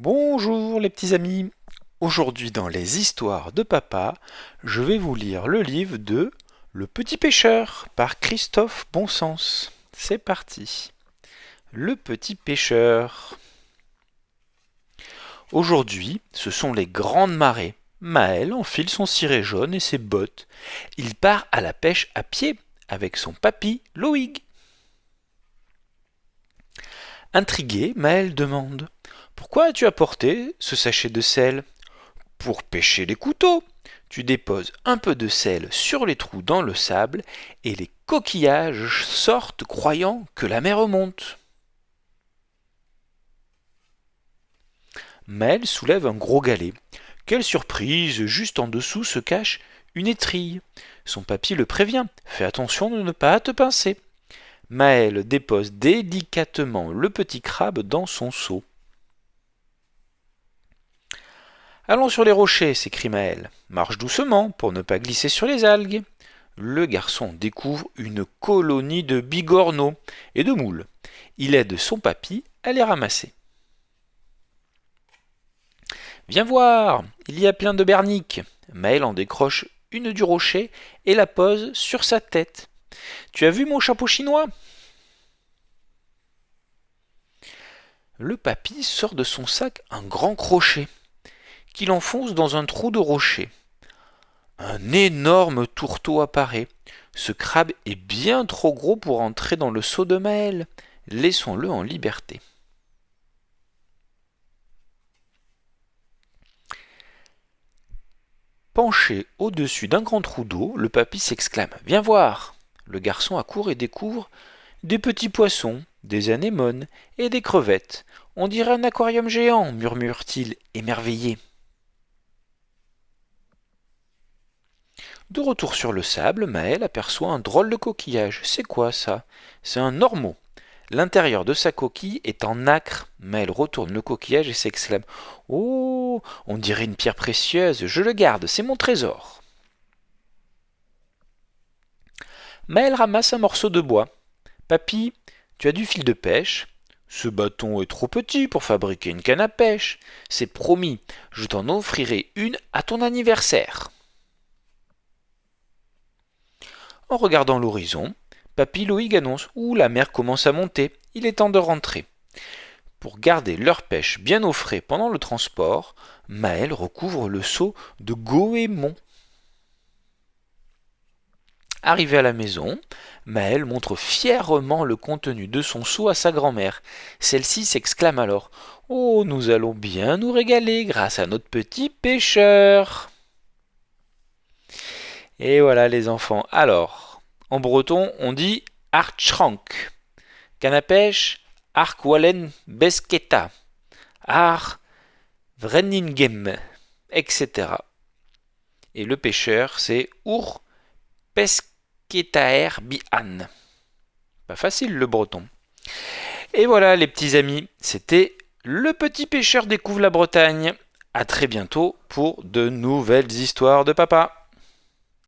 Bonjour les petits amis. Aujourd'hui dans les histoires de papa, je vais vous lire le livre de Le Petit Pêcheur par Christophe Bonsens. C'est parti. Le Petit Pêcheur. Aujourd'hui, ce sont les grandes marées. Maël enfile son ciré jaune et ses bottes. Il part à la pêche à pied avec son papy Loïg. Intrigué, Maël demande: Pourquoi as-tu apporté ce sachet de sel? Pour pêcher les couteaux. Tu déposes un peu de sel sur les trous dans le sable et les coquillages sortent croyant que la mer remonte. Maël soulève un gros galet. Quelle surprise, juste en dessous se cache une étrille. Son papy le prévient: Fais attention de ne pas te pincer. Maël dépose délicatement le petit crabe dans son seau. Allons sur les rochers, s'écrie Maël. Marche doucement pour ne pas glisser sur les algues. Le garçon découvre une colonie de bigorneaux et de moules. Il aide son papy à les ramasser. Viens voir, il y a plein de berniques. Maël en décroche une du rocher et la pose sur sa tête. Tu as vu mon chapeau chinois? Le papy sort de son sac un grand crochet qu'il enfonce dans un trou de rocher. Un énorme tourteau apparaît. Ce crabe est bien trop gros pour entrer dans le seau de Maël. Laissons-le en liberté. Penché au-dessus d'un grand trou d'eau, le papy s'exclame: Viens voir! Le garçon accourt et découvre des petits poissons, des anémones et des crevettes. On dirait un aquarium géant, murmure-t-il, émerveillé. De retour sur le sable, Maël aperçoit un drôle de coquillage. C'est quoi ça? C'est un ormeau. L'intérieur de sa coquille est en nacre. Maël retourne le coquillage et s'exclame: Oh, on dirait une pierre précieuse, je le garde, c'est mon trésor. Maël ramasse un morceau de bois. Papy, tu as du fil de pêche? Ce bâton est trop petit pour fabriquer une canne à pêche. C'est promis, je t'en offrirai une à ton anniversaire. En regardant l'horizon, papy Loïg annonce: Ouh, la mer commence à monter, il est temps de rentrer. Pour garder leur pêche bien au frais pendant le transport, Maël recouvre le seau de goémon. Arrivé à la maison, Maël montre fièrement le contenu de son seau à sa grand-mère. Celle-ci s'exclame alors: Oh, nous allons bien nous régaler grâce à notre petit pêcheur. Et voilà les enfants. Alors, en breton, on dit Archrank. Canne à pêche, Arc Wallen Besketa. Ar Vreningem, etc. Et le pêcheur, c'est Ur Pesketaer Bihan. Pas facile le breton. Et voilà les petits amis, c'était Le Petit Pêcheur découvre la Bretagne. À très bientôt pour de nouvelles histoires de papa.